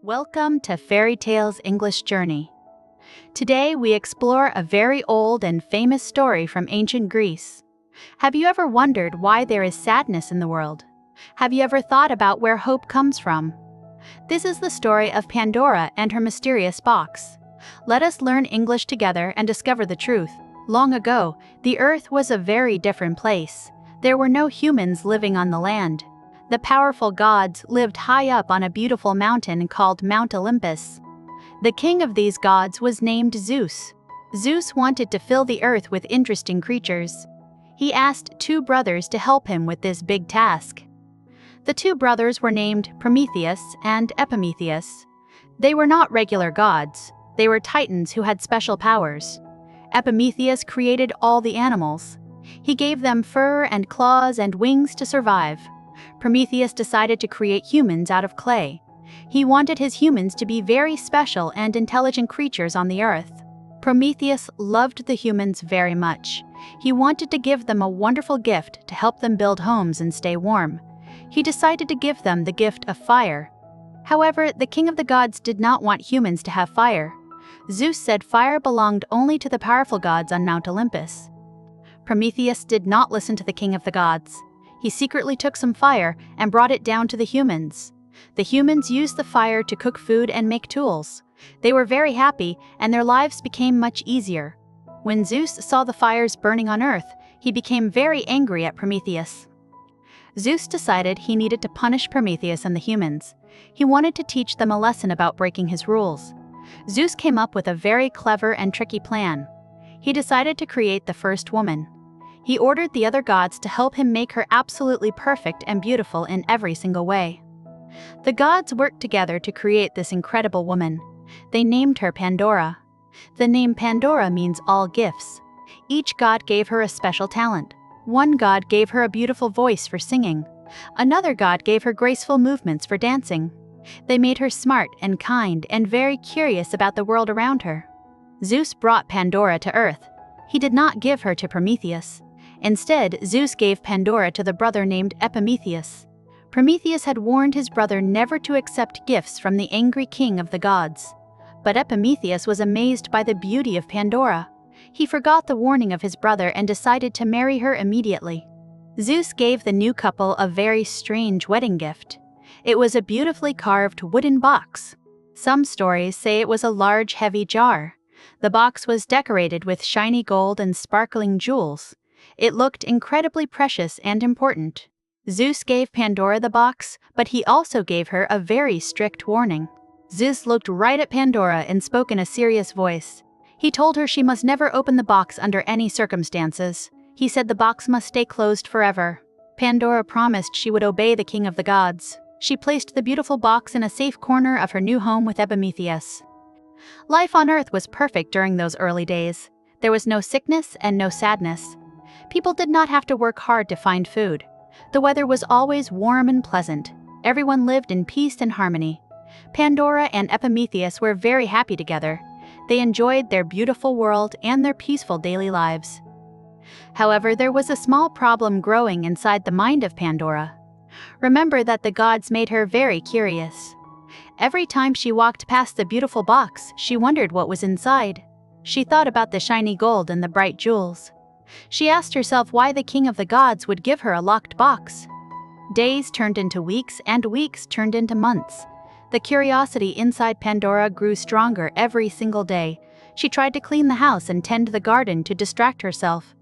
Welcome to Fairy Tales English Journey. Today we explore a very old and famous story from ancient Greece. Have you ever wondered why there is sadness in the world? Have you ever thought about where hope comes from? This is the story of Pandora and her mysterious box. Let us learn English together and discover the truth. Long ago, the earth was a very different place. There were no humans living on the land. The powerful gods lived high up on a beautiful mountain called Mount Olympus. The king of these gods was named Zeus. Zeus wanted to fill the earth with interesting creatures. He asked two brothers to help him with this big task. The two brothers were named Prometheus and Epimetheus. They were not regular gods. They were titans who had special powers. Epimetheus created all the animals. He gave them fur and claws and wings to survive. Prometheus decided to create humans out of clay. He wanted his humans to be very special and intelligent creatures on the earth. Prometheus loved the humans very much. He wanted to give them a wonderful gift to help them build homes and stay warm. He decided to give them the gift of fire. However, the king of the gods did not want humans to have fire. Zeus said fire belonged only to the powerful gods on Mount Olympus. Prometheus did not listen to the king of the gods. He secretly took some fire and brought it down to the humans. The humans used the fire to cook food and make tools. They were very happy, and their lives became much easier. When Zeus saw the fires burning on Earth, he became very angry at Prometheus. Zeus decided he needed to punish Prometheus and the humans. He wanted to teach them a lesson about breaking his rules. Zeus came up with a very clever and tricky plan. He decided to create the first woman. He ordered the other gods to help him make her absolutely perfect and beautiful in every single way. The gods worked together to create this incredible woman. They named her Pandora. The name Pandora means all gifts. Each god gave her a special talent. One god gave her a beautiful voice for singing. Another god gave her graceful movements for dancing. They made her smart and kind and very curious about the world around her. Zeus brought Pandora to Earth. He did not give her to Prometheus. Instead, Zeus gave Pandora to the brother named Epimetheus. Prometheus had warned his brother never to accept gifts from the angry king of the gods. But Epimetheus was amazed by the beauty of Pandora. He forgot the warning of his brother and decided to marry her immediately. Zeus gave the new couple a very strange wedding gift. It was a beautifully carved wooden box. Some stories say it was a large, heavy jar. The box was decorated with shiny gold and sparkling jewels. It looked incredibly precious and important. Zeus gave Pandora the box, but he also gave her a very strict warning. Zeus looked right at Pandora and spoke in a serious voice. He told her she must never open the box under any circumstances. He said the box must stay closed forever. Pandora promised she would obey the king of the gods. She placed the beautiful box in a safe corner of her new home with Epimetheus. Life on Earth was perfect during those early days. There was no sickness and no sadness. People did not have to work hard to find food. The weather was always warm and pleasant. Everyone lived in peace and harmony. Pandora and Epimetheus were very happy together. They enjoyed their beautiful world and their peaceful daily lives. However, there was a small problem growing inside the mind of Pandora. Remember that the gods made her very curious. Every time she walked past the beautiful box, she wondered what was inside. She thought about the shiny gold and the bright jewels. She asked herself why the king of the gods would give her a locked box. Days turned into weeks and weeks turned into months. The curiosity inside Pandora grew stronger every single day. She tried to clean the house and tend the garden to distract herself.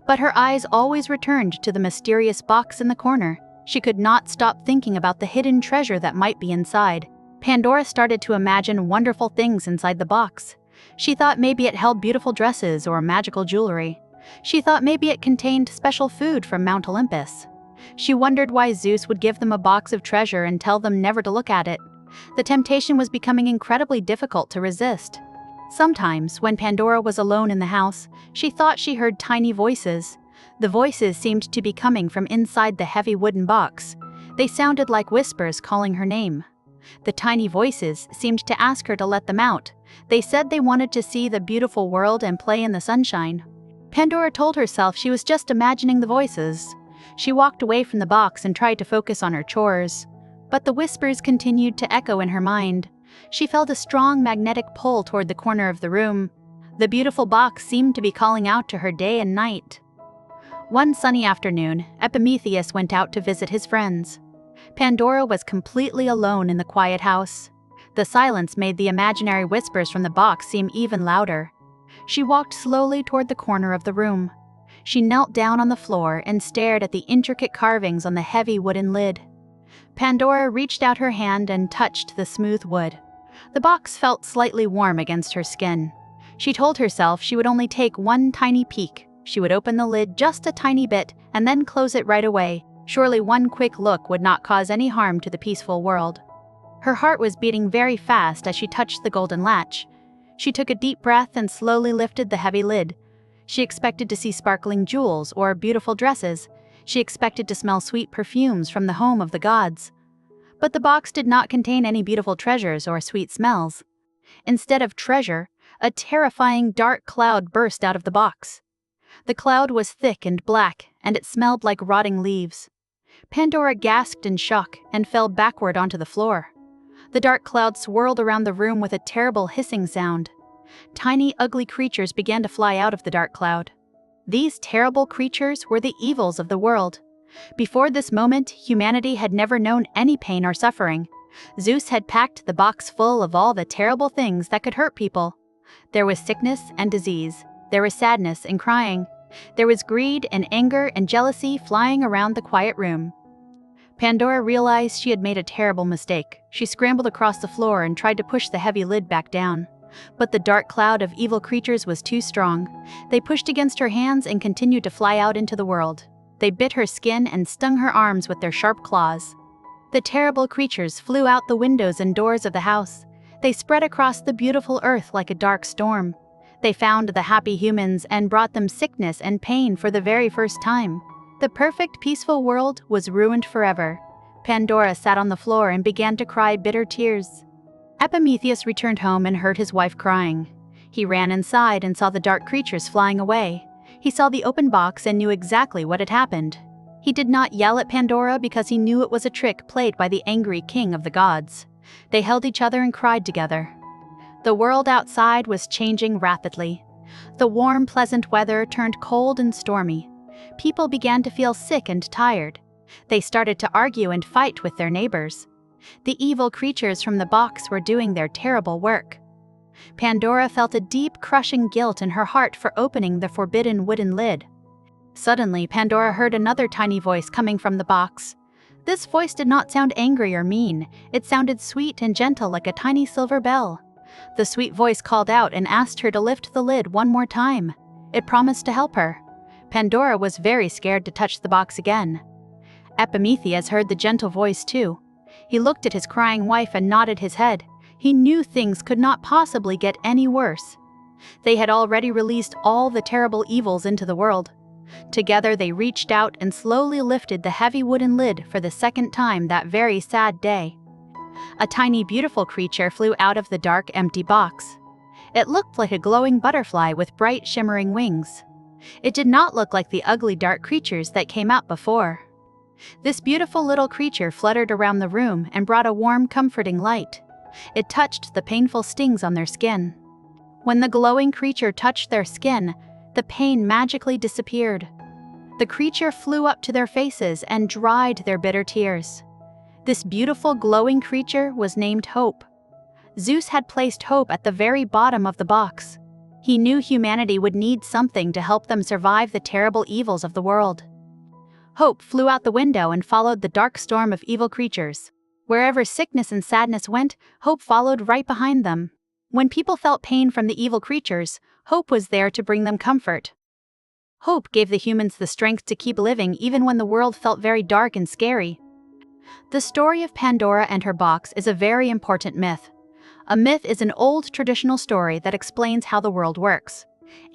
But her eyes always returned to the mysterious box in the corner. She could not stop thinking about the hidden treasure that might be inside. Pandora started to imagine wonderful things inside the box. She thought maybe it held beautiful dresses or magical jewelry. She thought maybe it contained special food from Mount Olympus. She wondered why Zeus would give them a box of treasure and tell them never to look at it. The temptation was becoming incredibly difficult to resist. Sometimes, when Pandora was alone in the house, she thought she heard tiny voices. The voices seemed to be coming from inside the heavy wooden box. They sounded like whispers calling her name. The tiny voices seemed to ask her to let them out. They said they wanted to see the beautiful world and play in the sunshine. Pandora told herself she was just imagining the voices. She walked away from the box and tried to focus on her chores. But the whispers continued to echo in her mind. She felt a strong magnetic pull toward the corner of the room. The beautiful box seemed to be calling out to her day and night. One sunny afternoon, Epimetheus went out to visit his friends. Pandora was completely alone in the quiet house. The silence made the imaginary whispers from the box seem even louder. She walked slowly toward the corner of the room. She knelt down on the floor and stared at the intricate carvings on the heavy wooden lid. Pandora reached out her hand and touched the smooth wood. The box felt slightly warm against her skin. She told herself she would only take one tiny peek. She would open the lid just a tiny bit and then close it right away. Surely one quick look would not cause any harm to the peaceful world. Her heart was beating very fast as she touched the golden latch. She took a deep breath and slowly lifted the heavy lid. She expected to see sparkling jewels or beautiful dresses. She expected to smell sweet perfumes from the home of the gods. But the box did not contain any beautiful treasures or sweet smells. Instead of treasure, a terrifying dark cloud burst out of the box. The cloud was thick and black, and it smelled like rotting leaves. Pandora gasped in shock and fell backward onto the floor. The dark cloud swirled around the room with a terrible hissing sound. Tiny, ugly creatures began to fly out of the dark cloud. These terrible creatures were the evils of the world. Before this moment, humanity had never known any pain or suffering. Zeus had packed the box full of all the terrible things that could hurt people. There was sickness and disease. There was sadness and crying. There was greed and anger and jealousy flying around the quiet room. Pandora realized she had made a terrible mistake. She scrambled across the floor and tried to push the heavy lid back down. But the dark cloud of evil creatures was too strong. They pushed against her hands and continued to fly out into the world. They bit her skin and stung her arms with their sharp claws. The terrible creatures flew out the windows and doors of the house. They spread across the beautiful earth like a dark storm. They found the happy humans and brought them sickness and pain for the very first time. The perfect, peaceful world was ruined forever. Pandora sat on the floor and began to cry bitter tears. Epimetheus returned home and heard his wife crying. He ran inside and saw the dark creatures flying away. He saw the open box and knew exactly what had happened. He did not yell at Pandora because he knew it was a trick played by the angry king of the gods. They held each other and cried together. The world outside was changing rapidly. The warm, pleasant weather turned cold and stormy. People began to feel sick and tired. They started to argue and fight with their neighbors. The evil creatures from the box were doing their terrible work. Pandora felt a deep, crushing guilt in her heart for opening the forbidden wooden lid. Suddenly, Pandora heard another tiny voice coming from the box. This voice did not sound angry or mean. It sounded sweet and gentle like a tiny silver bell. The sweet voice called out and asked her to lift the lid one more time. It promised to help her. Pandora was very scared to touch the box again. Epimetheus heard the gentle voice too. He looked at his crying wife and nodded his head. He knew things could not possibly get any worse. They had already released all the terrible evils into the world. Together they reached out and slowly lifted the heavy wooden lid for the second time that very sad day. A tiny beautiful creature flew out of the dark, empty box. It looked like a glowing butterfly with bright, shimmering wings. It did not look like the ugly, dark creatures that came out before. This beautiful little creature fluttered around the room and brought a warm, comforting light. It touched the painful stings on their skin. When the glowing creature touched their skin, the pain magically disappeared. The creature flew up to their faces and dried their bitter tears. This beautiful, glowing creature was named Hope. Zeus had placed Hope at the very bottom of the box. He knew humanity would need something to help them survive the terrible evils of the world. Hope flew out the window and followed the dark storm of evil creatures. Wherever sickness and sadness went, Hope followed right behind them. When people felt pain from the evil creatures, Hope was there to bring them comfort. Hope gave the humans the strength to keep living even when the world felt very dark and scary. The story of Pandora and her box is a very important myth. A myth is an old traditional story that explains how the world works.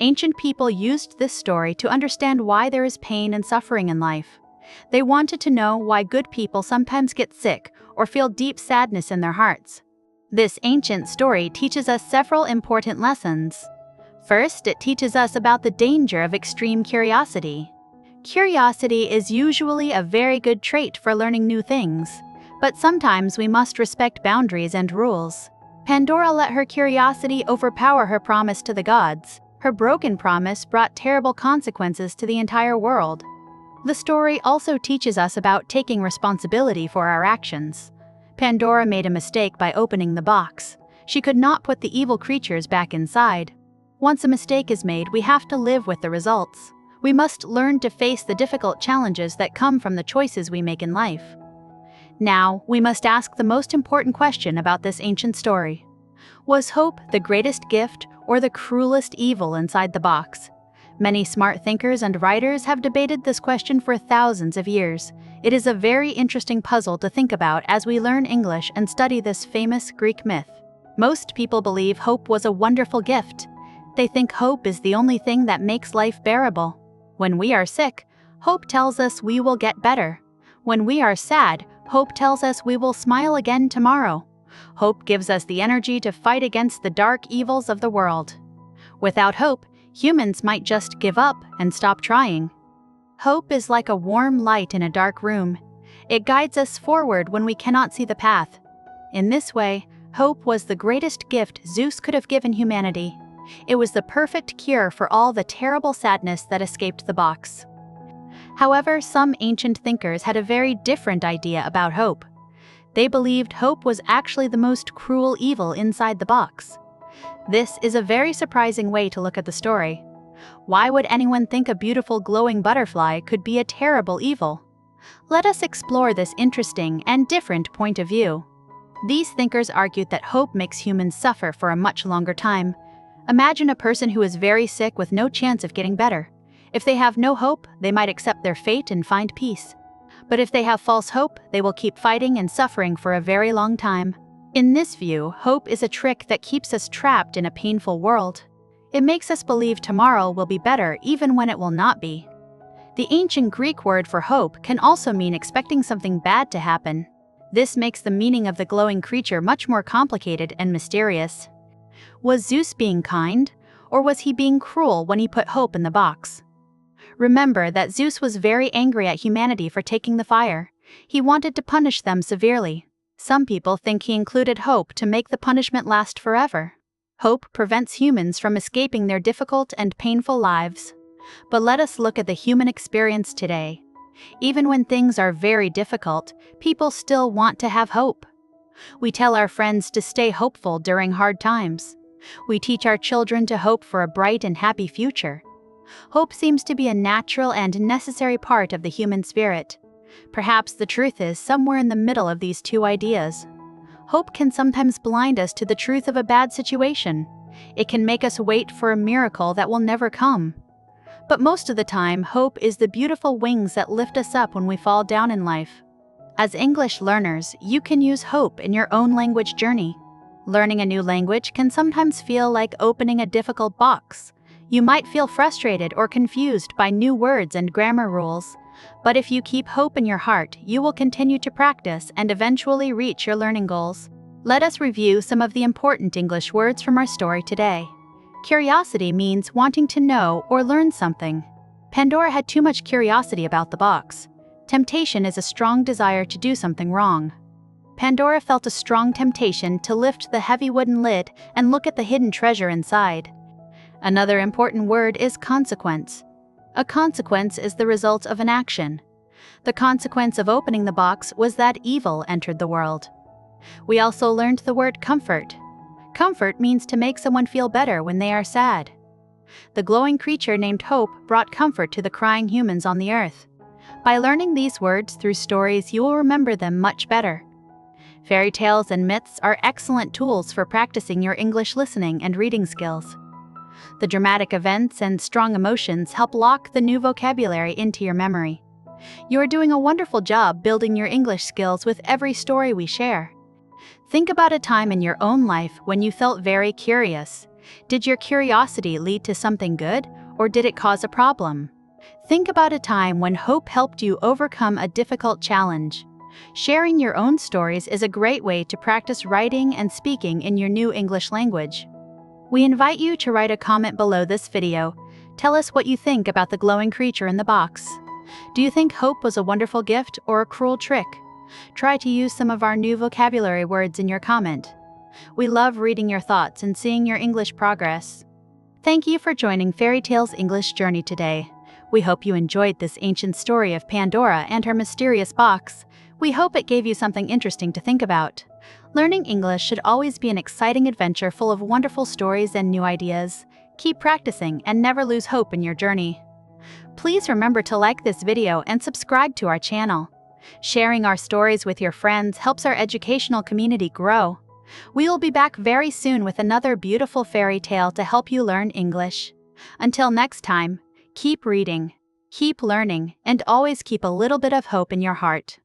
Ancient people used this story to understand why there is pain and suffering in life. They wanted to know why good people sometimes get sick or feel deep sadness in their hearts. This ancient story teaches us several important lessons. First, it teaches us about the danger of extreme curiosity. Curiosity is usually a very good trait for learning new things, but sometimes we must respect boundaries and rules. Pandora let her curiosity overpower her promise to the gods. Her broken promise brought terrible consequences to the entire world. The story also teaches us about taking responsibility for our actions. Pandora made a mistake by opening the box. She could not put the evil creatures back inside. Once a mistake is made, we have to live with the results. We must learn to face the difficult challenges that come from the choices we make in life. Now, we must ask the most important question about this ancient story. Was hope the greatest gift or the cruelest evil inside the box? Many smart thinkers and writers have debated this question for thousands of years. It is a very interesting puzzle to think about as we learn English and study this famous Greek myth. Most people believe hope was a wonderful gift. They think hope is the only thing that makes life bearable. When we are sick, hope tells us we will get better. When we are sad, hope tells us we will smile again tomorrow. Hope gives us the energy to fight against the dark evils of the world. Without hope, humans might just give up and stop trying. Hope is like a warm light in a dark room. It guides us forward when we cannot see the path. In this way, hope was the greatest gift Zeus could have given humanity. It was the perfect cure for all the terrible sadness that escaped the box. However, some ancient thinkers had a very different idea about hope. They believed hope was actually the most cruel evil inside the box. This is a very surprising way to look at the story. Why would anyone think a beautiful glowing butterfly could be a terrible evil? Let us explore this interesting and different point of view. These thinkers argued that hope makes humans suffer for a much longer time. Imagine a person who is very sick with no chance of getting better. If they have no hope, they might accept their fate and find peace. But if they have false hope, they will keep fighting and suffering for a very long time. In this view, hope is a trick that keeps us trapped in a painful world. It makes us believe tomorrow will be better even when it will not be. The ancient Greek word for hope can also mean expecting something bad to happen. This makes the meaning of the glowing creature much more complicated and mysterious. Was Zeus being kind, or was he being cruel when he put hope in the box? Remember that Zeus was very angry at humanity for taking the fire. He wanted to punish them severely. Some people think he included hope to make the punishment last forever. Hope prevents humans from escaping their difficult and painful lives. But let us look at the human experience today. Even when things are very difficult, people still want to have hope. We tell our friends to stay hopeful during hard times. We teach our children to hope for a bright and happy future. Hope seems to be a natural and necessary part of the human spirit. Perhaps the truth is somewhere in the middle of these two ideas. Hope can sometimes blind us to the truth of a bad situation. It can make us wait for a miracle that will never come. But most of the time, hope is the beautiful wings that lift us up when we fall down in life. As English learners, you can use hope in your own language journey. Learning a new language can sometimes feel like opening a difficult box. You might feel frustrated or confused by new words and grammar rules. But if you keep hope in your heart, you will continue to practice and eventually reach your learning goals. Let us review some of the important English words from our story today. Curiosity means wanting to know or learn something. Pandora had too much curiosity about the box. Temptation is a strong desire to do something wrong. Pandora felt a strong temptation to lift the heavy wooden lid and look at the hidden treasure inside. Another important word is consequence. A consequence is the result of an action. The consequence of opening the box was that evil entered the world. We also learned the word comfort. Comfort means to make someone feel better when they are sad. The glowing creature named Hope brought comfort to the crying humans on the earth. By learning these words through stories, you will remember them much better. Fairy tales and myths are excellent tools for practicing your English listening and reading skills. The dramatic events and strong emotions help lock the new vocabulary into your memory. You are doing a wonderful job building your English skills with every story we share. Think about a time in your own life when you felt very curious. Did your curiosity lead to something good, or did it cause a problem? Think about a time when hope helped you overcome a difficult challenge. Sharing your own stories is a great way to practice writing and speaking in your new English language. We invite you to write a comment below this video. Tell us what you think about the glowing creature in the box. Do you think hope was a wonderful gift or a cruel trick? Try to use some of our new vocabulary words in your comment. We love reading your thoughts and seeing your English progress. Thank you for joining Fairy Tales English Journey today. We hope you enjoyed this ancient story of Pandora and her mysterious box. We hope it gave you something interesting to think about. Learning English should always be an exciting adventure full of wonderful stories and new ideas. Keep practicing and never lose hope in your journey. Please remember to like this video and subscribe to our channel. Sharing our stories with your friends helps our educational community grow. We will be back very soon with another beautiful fairy tale to help you learn English. Until next time, keep reading, keep learning, and always keep a little bit of hope in your heart.